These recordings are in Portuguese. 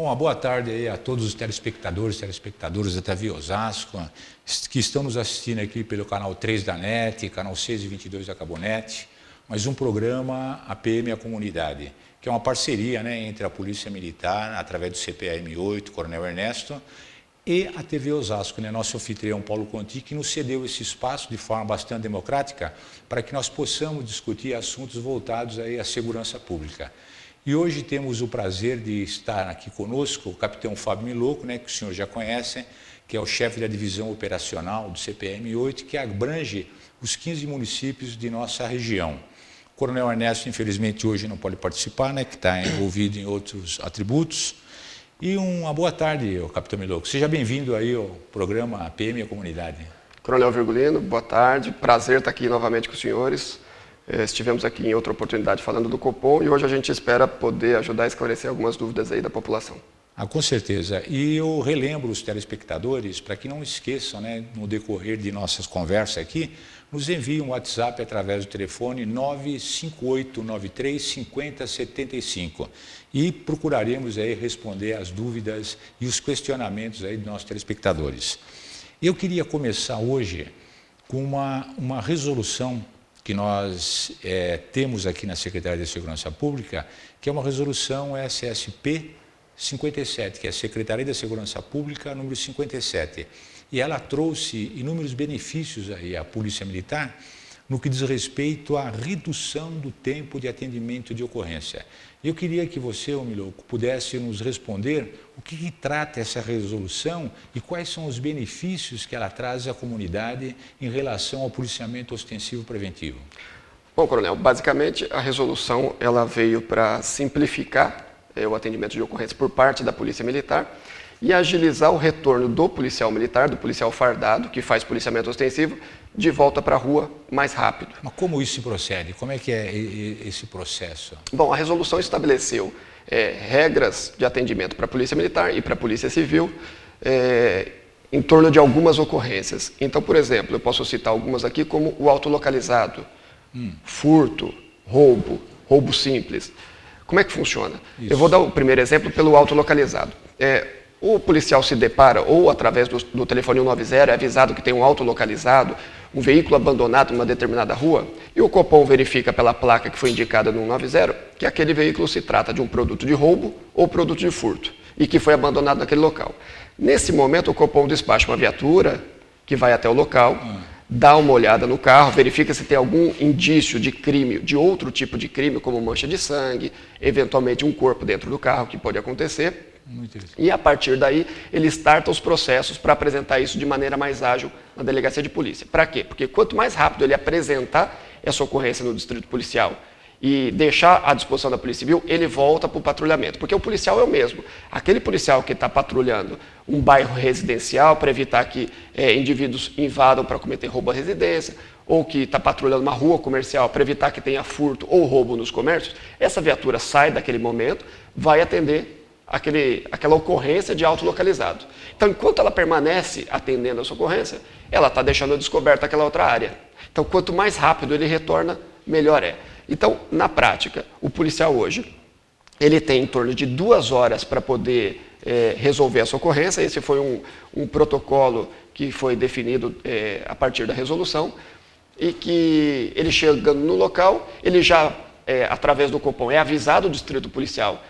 Bom, uma boa tarde aí a todos os telespectadores da TV Osasco, que estão nos assistindo aqui pelo canal 3 da NET, canal 622 da Cabonet, mais um programa APM a Comunidade, que é uma parceria, né, entre a Polícia Militar, através do CPAM8, Coronel Ernesto, e a TV Osasco, né, nosso anfitrião Paulo Conti, que nos cedeu esse espaço de forma bastante democrática para que nós possamos discutir assuntos voltados aí à segurança pública. E hoje temos o prazer de estar aqui conosco o capitão Fábio Miloco, né, que o senhor já conhece, que é o chefe da divisão operacional do CPAM8, que abrange os 15 municípios de nossa região. O Coronel Ernesto, infelizmente, hoje não pode participar, né, que está envolvido em outros atributos. E uma boa tarde, capitão Miloco. Seja bem-vindo aí ao programa APM a Comunidade. Coronel Virgulino, boa tarde. Prazer estar aqui novamente com os senhores. Estivemos aqui em outra oportunidade falando do Copom e hoje a gente espera poder ajudar a esclarecer algumas dúvidas aí da população. Com certeza. E eu relembro os telespectadores, para que não esqueçam, né, no decorrer de nossas conversas aqui, nos enviem um WhatsApp através do telefone 958935075 e procuraremos aí responder as dúvidas e os questionamentos aí dos nossos telespectadores. Eu queria começar hoje com uma resolução que nós temos aqui na Secretaria de Segurança Pública, que é uma resolução SSP 57, que é a Secretaria da Segurança Pública número 57. E ela trouxe inúmeros benefícios aí à Polícia Militar no que diz respeito à redução do tempo de atendimento de ocorrência. Eu queria que você, Miloco, pudesse nos responder o que trata essa resolução e quais são os benefícios que ela traz à comunidade em relação ao policiamento ostensivo preventivo. Bom, Coronel, basicamente a resolução ela veio para simplificar o atendimento de ocorrência por parte da Polícia Militar e agilizar o retorno do policial militar, do policial fardado, que faz policiamento ostensivo, de volta para a rua mais rápido. Mas como isso se procede? Como é que é esse processo? Bom, a resolução estabeleceu regras de atendimento para a Polícia Militar e para a Polícia Civil em torno de algumas ocorrências. Então, por exemplo, eu posso citar algumas aqui como o autolocalizado, furto, roubo simples. Como é que funciona? Isso. Eu vou dar o primeiro exemplo pelo autolocalizado. O policial se depara, ou através do telefone 190, é avisado que tem um autolocalizado, um veículo abandonado em uma determinada rua, e o Copom verifica pela placa que foi indicada no 190 que aquele veículo se trata de um produto de roubo ou produto de furto, e que foi abandonado naquele local. Nesse momento, o Copom despacha uma viatura que vai até o local, dá uma olhada no carro, verifica se tem algum indício de crime, de outro tipo de crime, como mancha de sangue, eventualmente um corpo dentro do carro, que pode acontecer. E a partir daí, ele starta os processos para apresentar isso de maneira mais ágil na delegacia de polícia. Para quê? Porque quanto mais rápido ele apresentar essa ocorrência no distrito policial e deixar à disposição da Polícia Civil, ele volta para o patrulhamento. Porque o policial é o mesmo. Aquele policial que está patrulhando um bairro residencial para evitar que indivíduos invadam para cometer roubo à residência, ou que está patrulhando uma rua comercial para evitar que tenha furto ou roubo nos comércios, essa viatura sai daquele momento, vai atender aquela ocorrência de autolocalizado. Então, enquanto ela permanece atendendo essa ocorrência, ela está deixando descoberta aquela outra área. Então, quanto mais rápido ele retorna, melhor é. Então, na prática, o policial hoje, ele tem em torno de 2 horas para poder resolver essa ocorrência. Esse foi um protocolo que foi definido a partir da resolução e que ele chegando no local, ele já, através do Copom, é avisado o distrito policial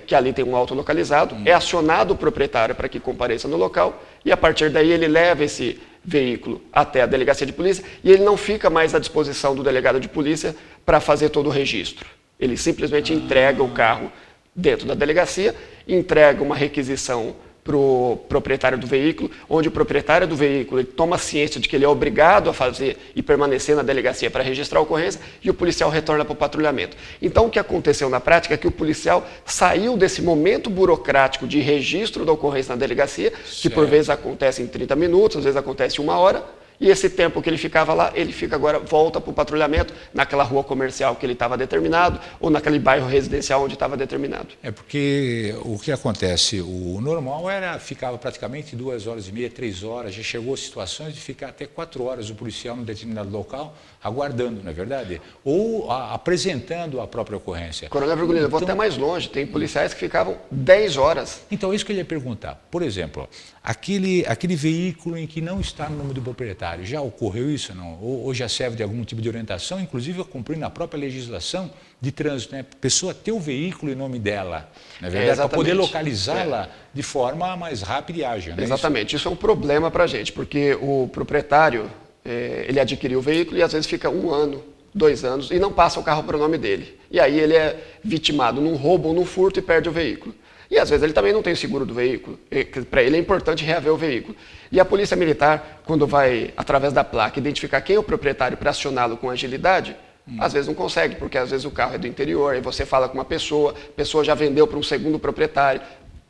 que ali tem um autolocalizado, é acionado o proprietário para que compareça no local e a partir daí ele leva esse veículo até a delegacia de polícia e ele não fica mais à disposição do delegado de polícia para fazer todo o registro. Ele simplesmente entrega o carro dentro da delegacia, entrega uma requisição para o proprietário do veículo, onde o proprietário do veículo ele toma ciência de que ele é obrigado a fazer e permanecer na delegacia para registrar a ocorrência e o policial retorna para o patrulhamento. Então, o que aconteceu na prática é que o policial saiu desse momento burocrático de registro da ocorrência na delegacia, que por vezes acontece em 30 minutos, às vezes acontece em 1 hora, E esse tempo que ele ficava lá, ele fica agora, volta para o patrulhamento, naquela rua comercial que ele estava determinado, ou naquele bairro residencial onde estava determinado. É porque o que acontece, o normal era, ficava praticamente 2h30, 3 horas, já chegou a situações de ficar até 4 horas o policial num determinado local, aguardando, não é verdade? Ou apresentando a própria ocorrência. Coronel Virgulino, eu vou até mais longe, tem policiais que ficavam 10 horas. Então, é isso que eu ia perguntar. Por exemplo, aquele veículo em que não está no nome do proprietário, já ocorreu isso, não? Ou já serve de algum tipo de orientação, inclusive a cumprir na própria legislação de trânsito, né? A pessoa ter o veículo em nome dela, não é verdade? Para poder localizá-la de forma mais rápida e ágil. Né? Exatamente, isso é um problema para a gente, porque o proprietário, ele adquiriu o veículo e às vezes fica 1 ano, 2 anos e não passa o carro para o nome dele. E aí ele é vitimado num roubo ou num furto e perde o veículo. E às vezes ele também não tem o seguro do veículo. Para ele é importante reaver o veículo. E a Polícia Militar, quando vai, através da placa, identificar quem é o proprietário para acioná-lo com agilidade, às vezes não consegue, porque às vezes o carro é do interior, aí você fala com uma pessoa, a pessoa já vendeu para um segundo proprietário,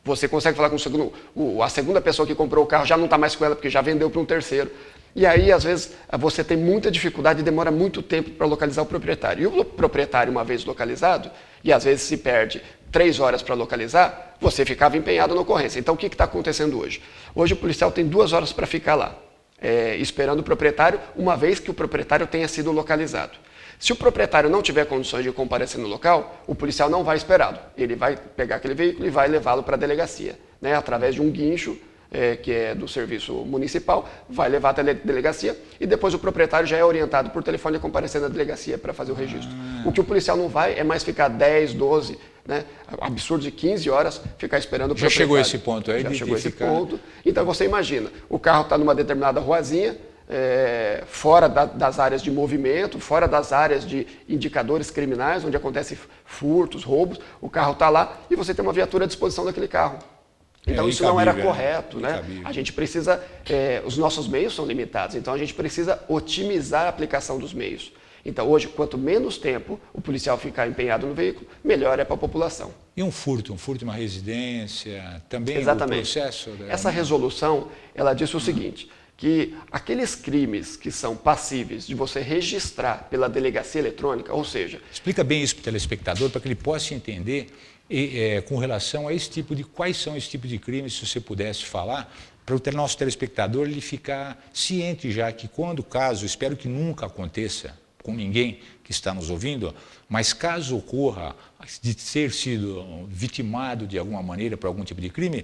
você consegue falar com a segunda pessoa que comprou o carro já não está mais com ela, porque já vendeu para um terceiro. E aí, às vezes, você tem muita dificuldade e demora muito tempo para localizar o proprietário. E o proprietário, uma vez localizado, e às vezes se perde 3 horas para localizar, você ficava empenhado na ocorrência. Então, o que está acontecendo hoje? Hoje o policial tem 2 horas para ficar lá, esperando o proprietário, uma vez que o proprietário tenha sido localizado. Se o proprietário não tiver condições de comparecer no local, o policial não vai esperá-lo. Ele vai pegar aquele veículo e vai levá-lo para a delegacia, né, através de um guincho, que é do serviço municipal, vai levar até a delegacia e depois o proprietário já é orientado por telefone a comparecer na delegacia para fazer o registro. O que o policial não vai é mais ficar 10, 12, né, absurdo de 15 horas ficar esperando o proprietário. Já chegou esse ponto aí? Já chegou esse ponto. Então você imagina, o carro está numa determinada ruazinha, fora das áreas de movimento, fora das áreas de indicadores criminais, onde acontecem furtos, roubos, o carro está lá e você tem uma viatura à disposição daquele carro. Então isso não era correto, né? A gente precisa, os nossos meios são limitados, então a gente precisa otimizar a aplicação dos meios. Então hoje, quanto menos tempo o policial ficar empenhado no veículo, melhor é para a população. E um furto de uma residência, também Exatamente. O processo... Essa resolução, ela disse o seguinte, que aqueles crimes que são passíveis de você registrar pela delegacia eletrônica, ou seja... Explica bem isso para o telespectador, para que ele possa entender com relação a esse tipo de... Quais são esse tipo de crimes, se você pudesse falar, para o nosso telespectador ele ficar ciente já que quando caso, espero que nunca aconteça com ninguém que está nos ouvindo, mas caso ocorra de ter sido vitimado de alguma maneira por algum tipo de crime,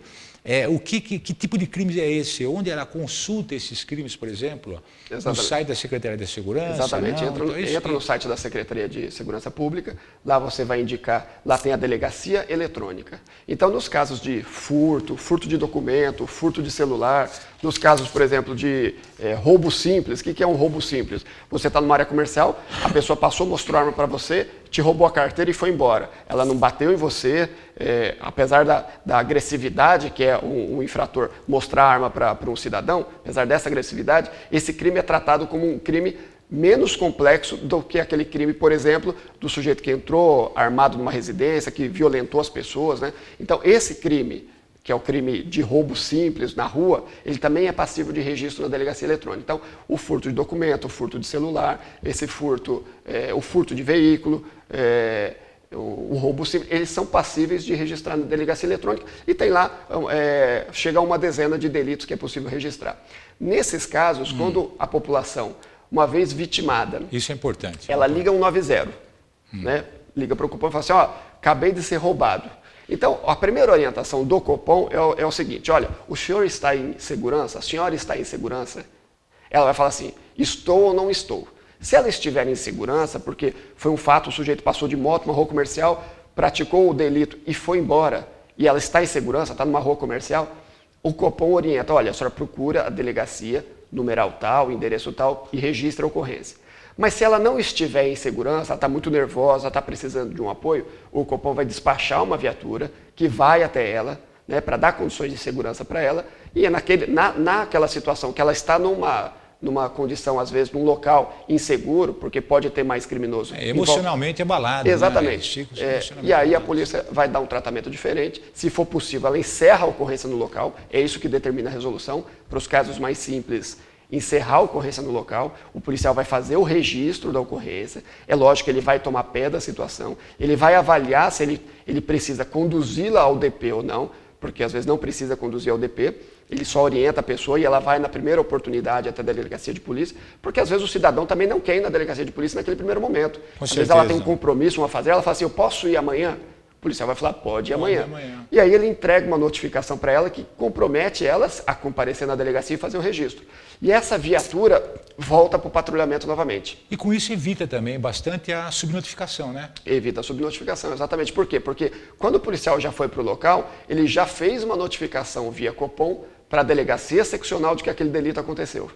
que tipo de crime é esse? Onde ela consulta esses crimes, por exemplo? Exatamente. No site da Secretaria da Segurança? Exatamente, entra no site da Secretaria de Segurança Pública, lá você vai indicar, lá tem a delegacia eletrônica. Então, nos casos de furto de documento, furto de celular, nos casos, por exemplo, de roubo simples, o que é um roubo simples? Você está numa área comercial, a pessoa passou, mostrou a arma para você, te roubou a carteira e foi embora. Ela não bateu em você, apesar da agressividade, que é um infrator mostrar a arma para um cidadão, apesar dessa agressividade, esse crime é tratado como um crime menos complexo do que aquele crime, por exemplo, do sujeito que entrou armado numa residência, que violentou as pessoas, né? Então, esse crime, que é o crime de roubo simples na rua, ele também é passível de registro na delegacia eletrônica. Então, o furto de documento, o furto de celular, esse furto, o furto de veículo, o roubo simples, eles são passíveis de registrar na delegacia eletrônica e tem lá, chega a uma dezena de delitos que é possível registrar. Nesses casos, quando a população, uma vez vitimada, isso é importante, ela liga 190, né? Liga para o Copom e fala assim, ó, acabei de ser roubado. Então, a primeira orientação do Copom é o seguinte, olha, o senhor está em segurança, a senhora está em segurança? Ela vai falar assim, estou ou não estou? Se ela estiver em segurança, porque foi um fato, o sujeito passou de moto numa rua comercial, praticou o delito e foi embora, e ela está em segurança, está numa rua comercial, o Copom orienta, olha, a senhora procura a delegacia, numeral tal, endereço tal, e registra a ocorrência. Mas se ela não estiver em segurança, ela está muito nervosa, está precisando de um apoio, o Copom vai despachar uma viatura que vai até ela, né, para dar condições de segurança para ela, e é naquela situação que ela está numa condição, às vezes, num local inseguro, porque pode ter mais criminoso. Emocionalmente abalado. Exatamente. Né? E aí a polícia vai dar um tratamento diferente. Se for possível, ela encerra a ocorrência no local. É isso que determina a resolução. Para os casos mais simples, encerrar a ocorrência no local, o policial vai fazer o registro da ocorrência, é lógico que ele vai tomar pé da situação, ele vai avaliar se ele precisa conduzi-la ao DP ou não, porque às vezes não precisa conduzir ao DP, ele só orienta a pessoa e ela vai na primeira oportunidade até a delegacia de polícia, porque às vezes o cidadão também não quer ir na delegacia de polícia naquele primeiro momento. Às vezes ela tem um compromisso, uma fazer, ela fala assim, eu posso ir amanhã? O policial vai falar, pode ir amanhã. E aí ele entrega uma notificação para ela que compromete elas a comparecer na delegacia e fazer o registro. E essa viatura volta para o patrulhamento novamente. E com isso evita também bastante a subnotificação, né? Evita a subnotificação, exatamente. Por quê? Porque quando o policial já foi para o local, ele já fez uma notificação via Copom para a delegacia seccional de que aquele delito aconteceu.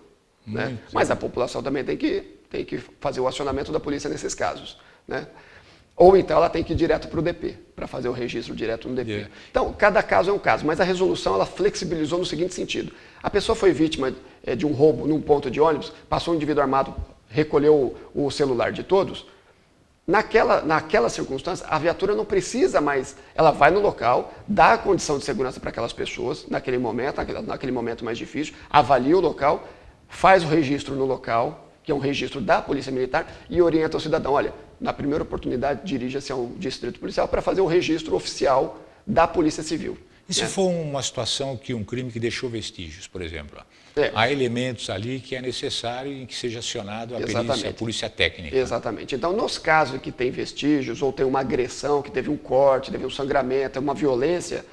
Né? Mas a população também tem que fazer o acionamento da polícia nesses casos. Né? Ou então ela tem que ir direto para o DP, para fazer o registro direto no DP. Então, cada caso é um caso, mas a resolução ela flexibilizou no seguinte sentido. A pessoa foi vítima de um roubo num ponto de ônibus, passou um indivíduo armado, recolheu o celular de todos. Naquela circunstância, a viatura não precisa mais, ela vai no local, dá a condição de segurança para aquelas pessoas, naquele momento mais difícil, avalia o local, faz o registro no local, que é um registro da Polícia Militar, e orienta o cidadão, olha, na primeira oportunidade, dirija-se ao distrito policial para fazer o registro oficial da Polícia Civil. E se for uma situação um crime que deixou vestígios, por exemplo? Há elementos ali que é necessário que seja acionado a polícia técnica. Exatamente. Então, nos casos que tem vestígios, ou tem uma agressão, que teve um corte, teve um sangramento, uma violência,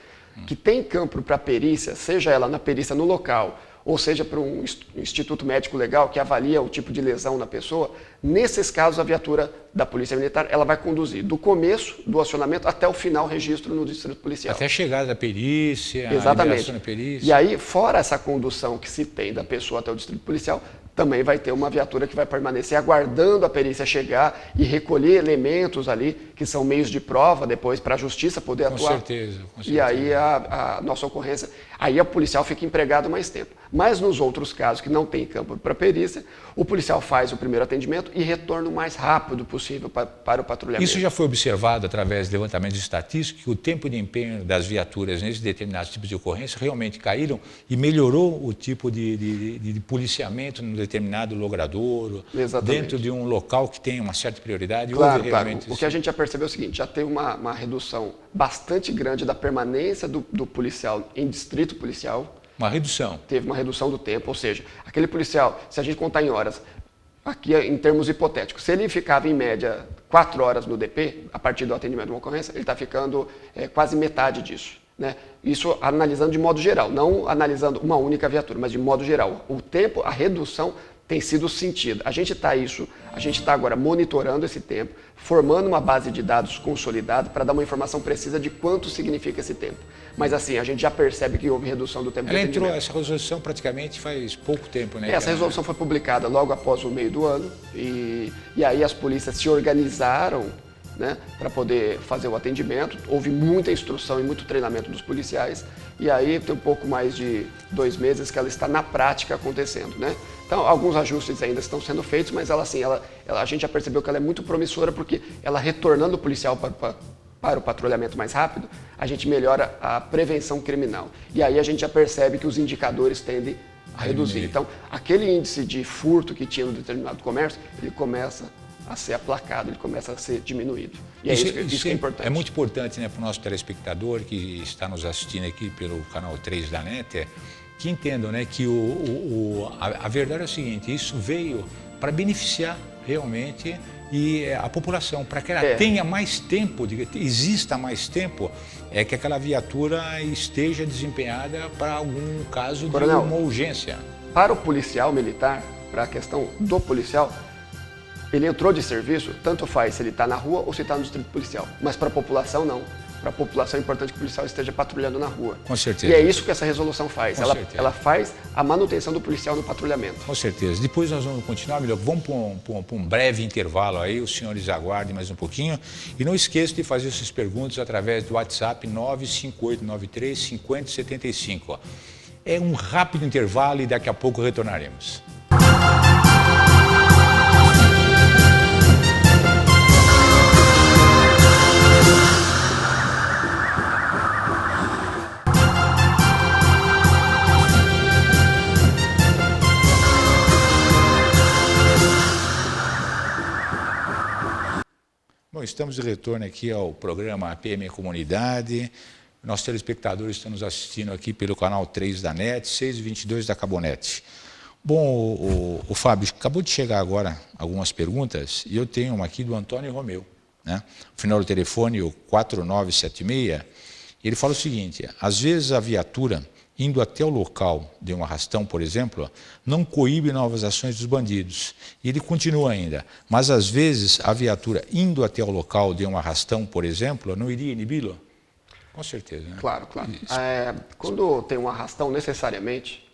que tem campo para perícia, seja ela na perícia no local, ou seja, para um instituto médico legal que avalia o tipo de lesão na pessoa, nesses casos a viatura da Polícia Militar ela vai conduzir do começo do acionamento até o final registro no distrito policial. Até a chegada da perícia, exatamente. A liberação da perícia. E aí, fora essa condução que se tem da pessoa até o distrito policial, também vai ter uma viatura que vai permanecer aguardando a perícia chegar e recolher elementos ali, que são meios de prova depois para a justiça poder atuar. Com certeza. E aí a nossa ocorrência, aí o policial fica empregado mais tempo. Mas nos outros casos que não tem campo para perícia, o policial faz o primeiro atendimento e retorna o mais rápido possível para o patrulhamento. Isso já foi observado através de levantamentos estatísticos, que o tempo de empenho das viaturas nesses determinados tipos de ocorrência realmente caíram e melhorou o tipo de policiamento no determinado logradouro, dentro de um local que tem uma certa prioridade. Claro. O que a gente já percebeu é o seguinte, já tem uma redução bastante grande da permanência do policial em distrito policial. Uma redução. Teve uma redução do tempo, ou seja, aquele policial, se a gente contar em horas, aqui em termos hipotéticos, se ele ficava em média 4 horas no DP, a partir do atendimento de uma ocorrência, ele está ficando quase metade disso. Né? Isso analisando de modo geral, não analisando uma única viatura, mas de modo geral. O tempo, a redução tem sido sentida. A gente está agora monitorando esse tempo, formando uma base de dados consolidada para dar uma informação precisa de quanto significa esse tempo. Mas assim, a gente já percebe que houve redução do tempo de atendimento. Essa resolução praticamente faz pouco tempo, né? Essa resolução foi publicada logo após o meio do ano e aí as polícias se organizaram, né, para poder fazer o atendimento. Houve muita instrução e muito treinamento dos policiais e aí tem um pouco mais de 2 meses que ela está na prática acontecendo, né? Então, alguns ajustes ainda estão sendo feitos, mas a gente já percebeu que ela é muito promissora porque ela retornando o policial para o patrulhamento mais rápido, a gente melhora a prevenção criminal. E aí a gente já percebe que os indicadores tendem a reduzir. Então, aquele índice de furto que tinha no determinado comércio, ele começa a ser aplacado, ele começa a ser diminuído. E isso que é importante. É muito importante, né, para o nosso telespectador que está nos assistindo aqui pelo canal 3 da NET, que entendam, né, que a verdade é o seguinte, isso veio para beneficiar realmente a população, para que ela tenha mais tempo, exista mais tempo, que aquela viatura esteja desempenhada para algum caso de uma urgência. Para o policial militar, para a questão do policial, ele entrou de serviço, tanto faz se ele está na rua ou se está no distrito policial, mas para a população não. Para a população é importante que o policial esteja patrulhando na rua. Com certeza. E é isso que essa resolução faz. Ela faz a manutenção do policial no patrulhamento. Com certeza. Depois nós vamos continuar, melhor. Vamos para um breve intervalo aí, os senhores aguardem mais um pouquinho. E não esqueça de fazer suas perguntas através do WhatsApp 95893-5075. É um rápido intervalo e daqui a pouco retornaremos. Bom, estamos de retorno aqui ao programa PM Comunidade. Nossos telespectadores estão nos assistindo aqui pelo canal 3 da NET, 622 da Cabonet. Bom, o Fábio, acabou de chegar agora algumas perguntas e eu tenho uma aqui do Antônio Romeu, né? O final do telefone, o 4976, ele fala o seguinte: às vezes a viatura indo até o local de um arrastão, por exemplo, não coíbe novas ações dos bandidos. E ele continua ainda, mas às vezes a viatura indo até o local de um arrastão, por exemplo, não iria inibi-lo? Com certeza, né? Claro, claro. Quando tem um arrastão necessariamente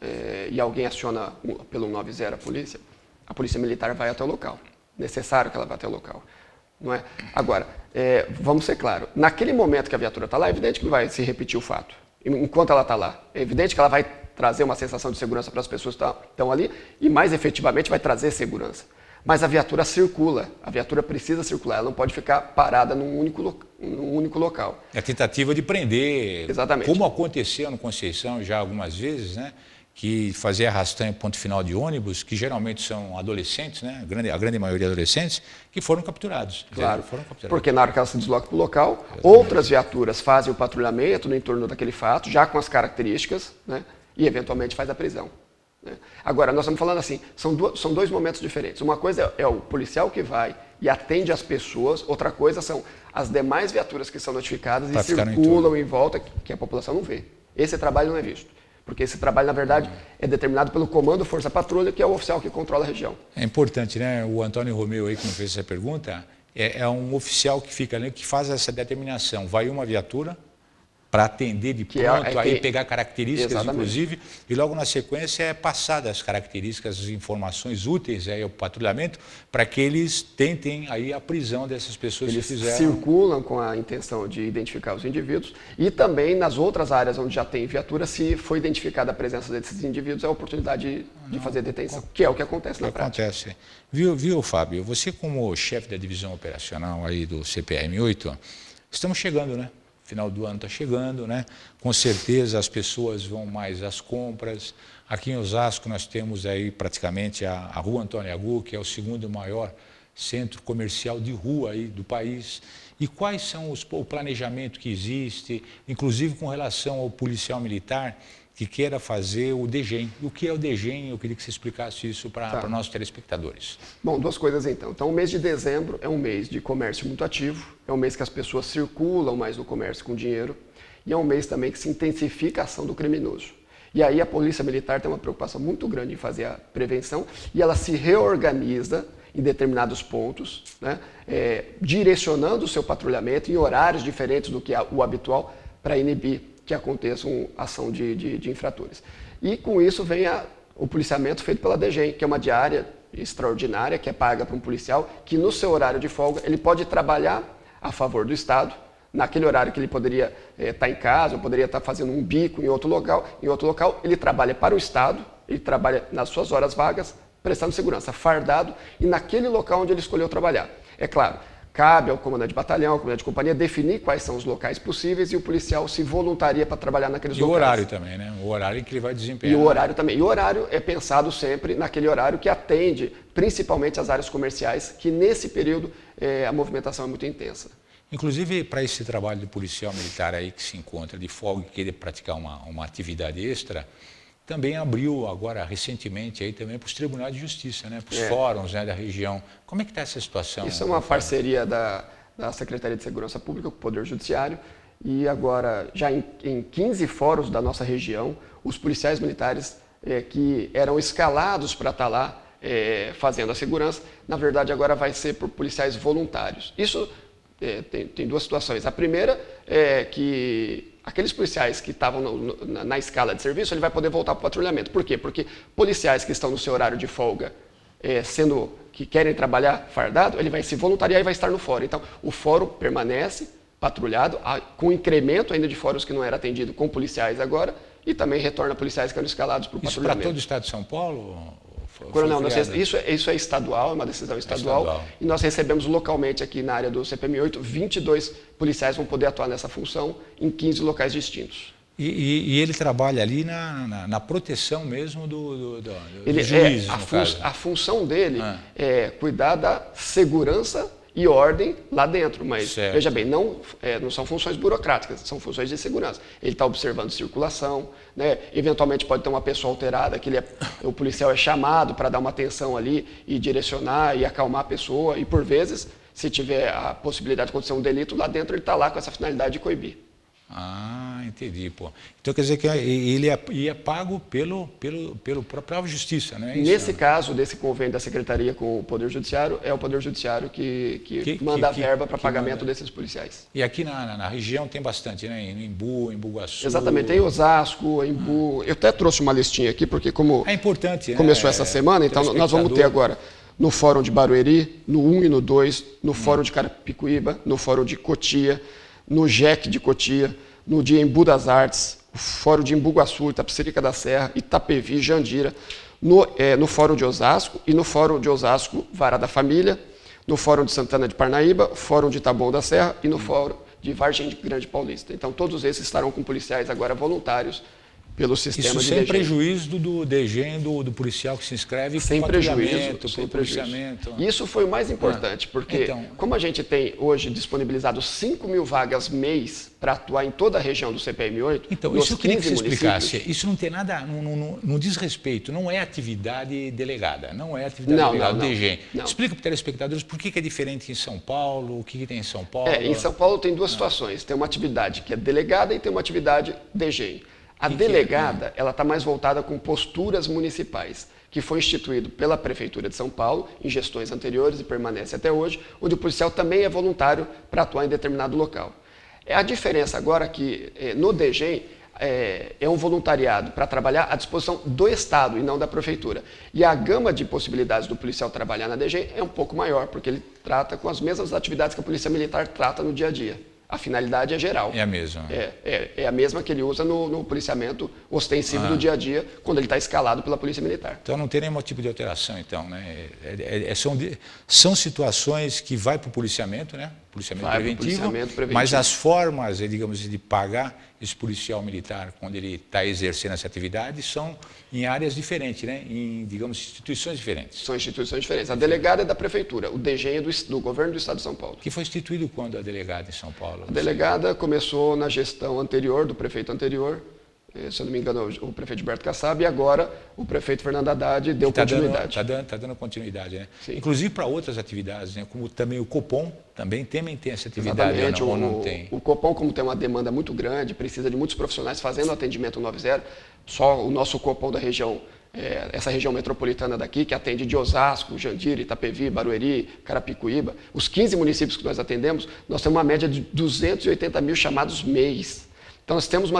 e alguém aciona pelo 190 a polícia militar vai até o local. Necessário que ela vá até o local. Não é? Agora, vamos ser claros, naquele momento que a viatura está lá, é evidente que não vai se repetir o fato. Enquanto ela está lá. É evidente que ela vai trazer uma sensação de segurança para as pessoas que estão ali e, mais efetivamente, vai trazer segurança. Mas a viatura circula, a viatura precisa circular, ela não pode ficar parada num único local. É a tentativa de prender, exatamente, como aconteceu no Conceição já algumas vezes, né? Que fazia arrastão em ponto final de ônibus, que geralmente são adolescentes, né? A grande maioria adolescentes, que foram capturados. Claro, foram capturados. Porque na hora que ela se desloca para o local, outras viaturas fazem o patrulhamento no entorno daquele fato, já com as características, né? E eventualmente faz a prisão. Né? Agora, nós estamos falando assim, são dois momentos diferentes. Uma coisa é o policial que vai e atende as pessoas, outra coisa são as demais viaturas que são notificadas e circulam em volta, que a população não vê. Esse trabalho não é visto. Porque esse trabalho, na verdade, é determinado pelo Comando Força Patrulha, que é o oficial que controla a região. É importante, né? O Antônio Romeu, aí, que me fez essa pergunta, é um oficial que fica ali, que faz essa determinação. Vai uma viatura para atender de pronto, aí pegar características, exatamente, inclusive, e logo na sequência é passada as características, as informações úteis aí ao patrulhamento, para que eles tentem aí a prisão dessas pessoas eles que fizeram. Circulam com a intenção de identificar os indivíduos e também nas outras áreas onde já tem viatura, se foi identificada a presença desses indivíduos, é a oportunidade de fazer detenção, que é o que acontece na prática. Acontece. Viu, Fábio? Você como chefe da divisão operacional aí do CPM-8, estamos chegando, né? Final do ano está chegando, né? Com certeza as pessoas vão mais às compras. Aqui em Osasco nós temos aí praticamente a Rua Antônio Agu, que é o segundo maior centro comercial de rua aí do país. E quais são o planejamento que existe, inclusive com relação ao policial militar que queira fazer o DGEM. O que é o DGEM? Eu queria que você explicasse isso para nossos telespectadores. Bom, duas coisas então. Então, o mês de dezembro é um mês de comércio muito ativo, é um mês que as pessoas circulam mais no comércio com dinheiro e é um mês também que se intensifica a ação do criminoso. E aí a Polícia Militar tem uma preocupação muito grande em fazer a prevenção e ela se reorganiza em determinados pontos, né, direcionando o seu patrulhamento em horários diferentes do que o habitual para inibir que aconteça uma ação de infratores. E com isso vem o policiamento feito pela DGEM, que é uma diária extraordinária, que é paga para um policial, que no seu horário de folga ele pode trabalhar a favor do Estado, naquele horário que ele poderia estar em casa, ou poderia estar fazendo um bico em outro local, ele trabalha para o Estado, ele trabalha nas suas horas vagas, prestando segurança, fardado, e naquele local onde ele escolheu trabalhar. É claro, cabe ao comandante de batalhão, ao comandante de companhia, definir quais são os locais possíveis e o policial se voluntaria para trabalhar naqueles locais. E o horário também, né? O horário em que ele vai desempenhar. E o horário também. E o horário é pensado sempre naquele horário que atende principalmente as áreas comerciais, que nesse período a movimentação é muito intensa. Inclusive, para esse trabalho do policial militar aí que se encontra de folga e querer praticar uma atividade extra, também abriu agora recentemente aí também para os tribunais de justiça, né? Para os fóruns, né, da região. Como é que está essa situação? Isso é uma parceria da Secretaria de Segurança Pública com o Poder Judiciário e agora já em 15 fóruns da nossa região, os policiais militares que eram escalados para estar lá fazendo a segurança, na verdade agora vai ser por policiais voluntários. Isso tem duas situações. A primeira é que aqueles policiais que estavam na escala de serviço, ele vai poder voltar para o patrulhamento. Por quê? Porque policiais que estão no seu horário de folga, que querem trabalhar fardado, ele vai se voluntariar e vai estar no fórum. Então, o fórum permanece patrulhado, com incremento ainda de fóruns que não era atendido com policiais agora, e também retorna policiais que eram escalados para o patrulhamento. Isso para todo o estado de São Paulo? Coronel, isso é estadual, é uma decisão estadual, e nós recebemos localmente aqui na área do CPM-8, 22 policiais vão poder atuar nessa função em 15 locais distintos. E ele trabalha ali na proteção mesmo do juiz, a função dele é cuidar da segurança e ordem lá dentro, mas certo. veja bem, não são funções burocráticas, são funções de segurança. Ele está observando circulação, né? Eventualmente pode ter uma pessoa alterada, que o policial é chamado para dar uma atenção ali e direcionar e acalmar a pessoa, e por vezes, se tiver a possibilidade de acontecer um delito, lá dentro ele está lá com essa finalidade de coibir. Ah, entendi, pô. Então quer dizer que ele é pago pela própria justiça, não é isso? Nesse caso, desse convênio da Secretaria com o Poder Judiciário, é o Poder Judiciário que manda a verba para pagamento desses policiais. E aqui na região tem bastante, né? Em Embu, em Embu-Guaçu. Exatamente, tem Osasco, Embu. Eu até trouxe uma listinha aqui, porque como é importante, começou essa semana, então nós vamos ter agora no Fórum de Barueri, no 1 e no 2, no Fórum de Carapicuíba, no Fórum de Cotia, no JEC de Cotia, no dia Embu das Artes, o Fórum de Embu-Guaçu, Itapecerica da Serra, Itapevi, Jandira, no Fórum de Osasco e no Fórum de Osasco, Vara da Família, no Fórum de Santana de Parnaíba, Fórum de Taboão da Serra e no Fórum de Vargem Grande Paulista. Então, todos esses estarão com policiais agora voluntários pelo sistema isso de sem DGEM. prejuízo do DGEM, do policial que se inscreve, Sem prejuízo, sem policiamento. Isso foi o mais importante, porque como a gente tem hoje disponibilizado 5.000 vagas mês para atuar em toda a região do CPM-8, então, isso eu queria que você explicasse. Isso não tem nada, não diz respeito, não é atividade delegada, não é atividade delegada do DGEM. Explica para os telespectadores por que é diferente em São Paulo, o que tem em São Paulo. Em São Paulo tem duas situações, tem uma atividade que é delegada e tem uma atividade DGEM. A delegada, ela está mais voltada com posturas municipais, que foi instituído pela Prefeitura de São Paulo, em gestões anteriores e permanece até hoje, onde o policial também é voluntário para atuar em determinado local. A diferença agora é que no DGEM é um voluntariado para trabalhar à disposição do Estado e não da Prefeitura. E a gama de possibilidades do policial trabalhar na DGEM é um pouco maior, porque ele trata com as mesmas atividades que a Polícia Militar trata no dia a dia. A finalidade é geral. É a mesma. É a mesma que ele usa no policiamento ostensivo do dia a dia, quando ele está escalado pela Polícia Militar. Então não tem nenhum tipo de alteração, então, né? São situações que vai para o policiamento, né? Policiamento preventivo, mas as formas, digamos, de pagar esse policial militar quando ele está exercendo essa atividade são em áreas diferentes, né? Em, digamos, instituições diferentes. São instituições diferentes. A delegada é da Prefeitura, o DGEM é do Governo do Estado de São Paulo. Que foi instituído quando a delegada em São Paulo? A delegada começou na gestão anterior, do prefeito anterior, se eu não me engano, o prefeito Gilberto Kassab, e agora o prefeito Fernando Haddad deu continuidade. Está dando continuidade, né? Sim. Inclusive para outras atividades, né? Como também o Copom, também tem essa atividade. Exatamente. Ou não tem? O Copom, como tem uma demanda muito grande, precisa de muitos profissionais fazendo atendimento 90, só o nosso Copom da região, essa região metropolitana daqui, que atende de Osasco, Jandira, Itapevi, Barueri, Carapicuíba, os 15 municípios que nós atendemos, nós temos uma média de 280 mil chamados mês. Então, nós temos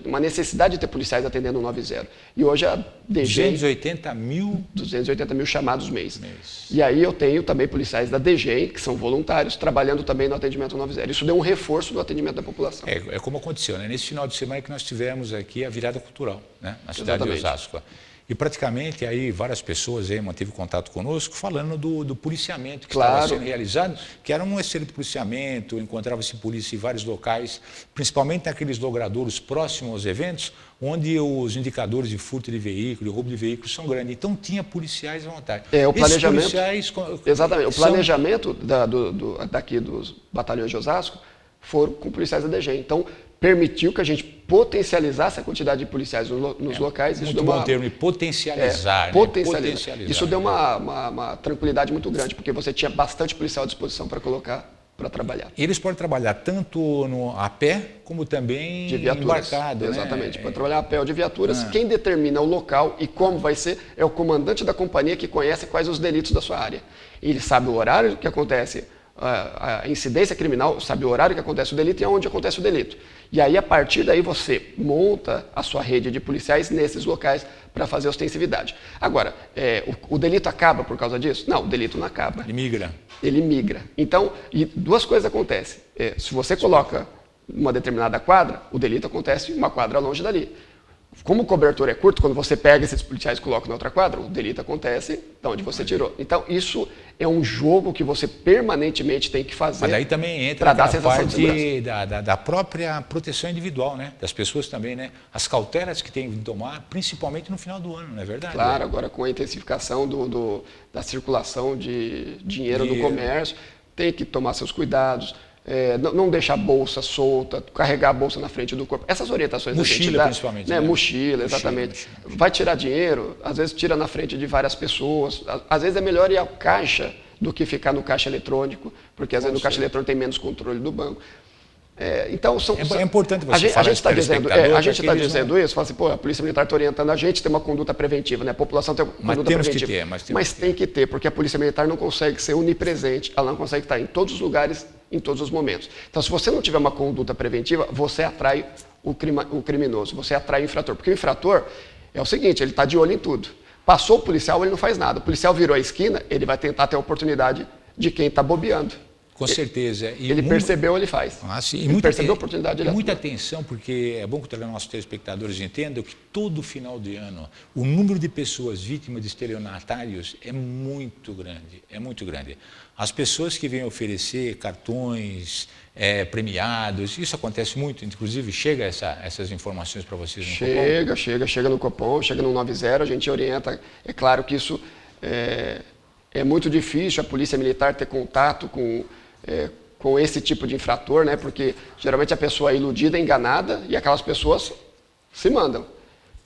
uma necessidade de ter policiais atendendo o 90. E hoje a DGEM... 280 mil? 280 mil chamados mês. E aí eu tenho também policiais da DGEM, que são voluntários, trabalhando também no atendimento 90. Isso deu um reforço do atendimento da população. É como aconteceu, né? Nesse final de semana que nós tivemos aqui a virada cultural, né? Na cidade de Osasco. E praticamente aí várias pessoas aí mantiveram contato conosco falando do policiamento que estava sendo realizado, que era um excelente policiamento, encontrava-se polícia em vários locais, principalmente naqueles logradouros próximos aos eventos, onde os indicadores de furto de veículo, de roubo de veículos são grandes. Então tinha policiais à vontade. O planejamento, exatamente, o planejamento daqui dos batalhões de Osasco foram com policiais da DGEM. Então, permitiu que a gente potencializasse a quantidade de policiais nos locais. Muito bom termo, potencializar. Potencializar. Isso deu uma tranquilidade muito grande, porque você tinha bastante policial à disposição para colocar, para trabalhar. E eles podem trabalhar tanto a pé, como também embarcado. Exatamente, pode trabalhar a pé ou de viaturas. Quem determina o local e como vai ser é o comandante da companhia, que conhece quais os delitos da sua área. Ele sabe o horário que acontece a incidência criminal, sabe o horário que acontece o delito e onde acontece o delito. E aí, a partir daí, você monta a sua rede de policiais nesses locais para fazer ostensividade. Agora, o delito acaba por causa disso? Não, o delito não acaba. Ele migra. Ele migra. Então, duas coisas acontecem. Se você coloca uma determinada quadra, o delito acontece uma quadra longe dali. Como o cobertor é curto, quando você pega esses policiais e coloca na outra quadra, o delito acontece de onde você tirou. Então, isso é um jogo que você permanentemente tem que fazer. Mas daí também entra a parte da própria proteção individual, né? Das pessoas também, né? As cautelas que tem que tomar, principalmente no final do ano, não é verdade? Claro, agora com a intensificação da circulação de dinheiro no comércio, tem que tomar seus cuidados, não deixar a bolsa solta, carregar a bolsa na frente do corpo. Essas orientações da gente dá, principalmente. né? Mochila, exatamente. Vai tirar dinheiro, às vezes tira na frente de várias pessoas. Às vezes é melhor ir ao caixa do que ficar no caixa eletrônico, porque às vezes no caixa eletrônico tem menos controle do banco. Então, é importante você falar a gente está dizendo não... isso, fala assim, pô, a Polícia Militar está orientando a gente a ter uma conduta preventiva, né? A população tem uma conduta preventiva. Mas tem que ter, porque a Polícia Militar não consegue ser onipresente, ela não consegue estar em todos os lugares, em todos os momentos. Então, se você não tiver uma conduta preventiva, você atrai o criminoso, você atrai o infrator. Porque o infrator é o seguinte, ele está de olho em tudo. Passou o policial, ele não faz nada. O policial virou a esquina, ele vai tentar ter a oportunidade de quem está bobeando. Com certeza. Ele percebeu, ele faz. Ele percebeu a oportunidade, ele muita atenção, porque é bom que os nossos telespectadores entendam que todo final de ano o número de pessoas vítimas de estelionatários é muito grande, é muito grande. As pessoas que vêm oferecer cartões premiados, isso acontece muito, inclusive chega essas informações para vocês no Copom? Chega no Copom, chega no 90, a gente orienta. É claro que isso é muito difícil a Polícia Militar ter contato com esse tipo de infrator, né? Porque geralmente a pessoa é iludida, enganada, e aquelas pessoas se mandam.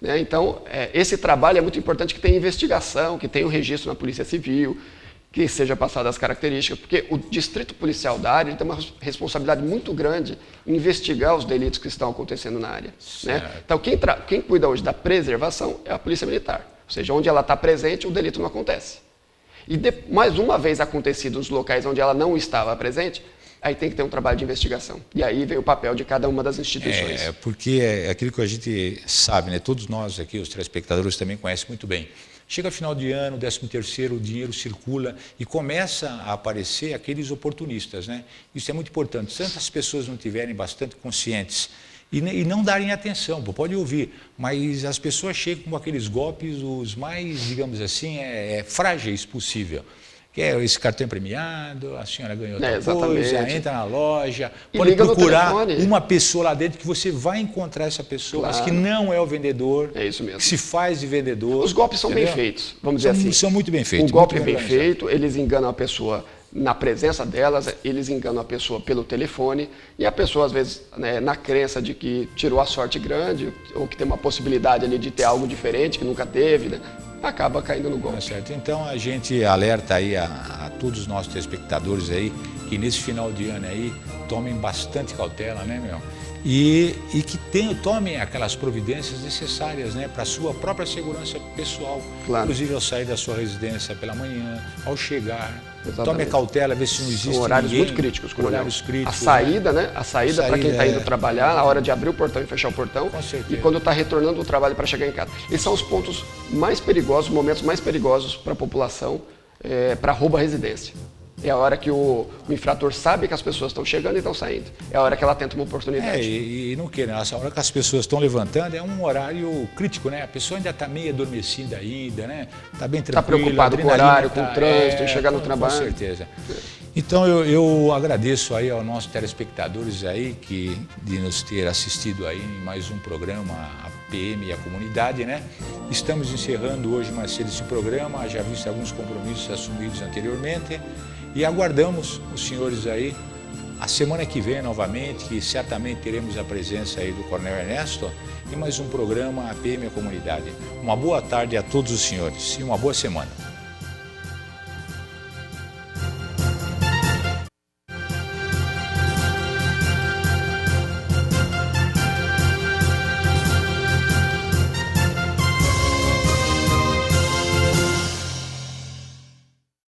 Né? Então, esse trabalho é muito importante, que tenha investigação, que tenha um registro na Polícia Civil, que seja passado as características, porque o distrito policial da área tem uma responsabilidade muito grande em investigar os delitos que estão acontecendo na área. Né? Então, quem cuida hoje da preservação é a Polícia Militar. Ou seja, onde ela está presente, o delito não acontece. E mais uma vez acontecido nos locais onde ela não estava presente, aí tem que ter um trabalho de investigação. E aí vem o papel de cada uma das instituições. Porque é aquilo que a gente sabe, né? Todos nós aqui, os telespectadores, também conhecem muito bem. Chega final de ano, 13º, o dinheiro circula e começa a aparecer aqueles oportunistas. Né? Isso é muito importante. Se as pessoas não estiverem bastante conscientes e não darem atenção, pode ouvir, mas as pessoas chegam com aqueles golpes os mais, digamos assim, frágeis possível. Que é esse cartão premiado, a senhora ganhou tal coisa, entra na loja, pode procurar uma pessoa lá dentro que você vai encontrar essa pessoa, mas que não é o vendedor, isso mesmo. Que se faz de vendedor. Os golpes são bem feitos, vamos dizer assim. São muito bem feitos. O golpe é bem feito, eles enganam a pessoa na presença delas, eles enganam a pessoa pelo telefone, e a pessoa, às vezes, né, na crença de que tirou a sorte grande, ou que tem uma possibilidade ali de ter algo diferente, que nunca teve, né, acaba caindo no golpe. Certo. Então, a gente alerta aí a todos os nossos telespectadores aí, que nesse final de ano aí, tomem bastante cautela, né, meu? E que tomem aquelas providências necessárias, né, para a sua própria segurança pessoal. Claro. Inclusive ao sair da sua residência pela manhã, ao chegar. Exatamente. Tome cautela, ver se não existe São horários ninguém. Muito críticos, coronel. Horários críticos. A saída, né? A saída para quem está indo trabalhar, a hora de abrir o portão e fechar o portão. Com certeza. E quando está retornando do trabalho para chegar em casa. Esses são os pontos mais perigosos, os momentos mais perigosos para a população, para roubo à residência. É a hora que o infrator sabe que as pessoas estão chegando e estão saindo. É a hora que ela tenta uma oportunidade. E não queira, essa hora que as pessoas estão levantando é um horário crítico, né? A pessoa ainda está meio adormecida ainda, né? Está bem tranquila. Está preocupado com o horário, com o trânsito, em chegar no trabalho. Com certeza. Então eu agradeço aí aos nossos telespectadores aí de nos ter assistido aí em mais um programa, a PM e a comunidade, né? Estamos encerrando hoje mais cedo esse programa, já visto alguns compromissos assumidos anteriormente. E aguardamos os senhores aí a semana que vem novamente, que certamente teremos a presença aí do Coronel Ernesto em mais um programa, a PM e a Comunidade. Uma boa tarde a todos os senhores e uma boa semana.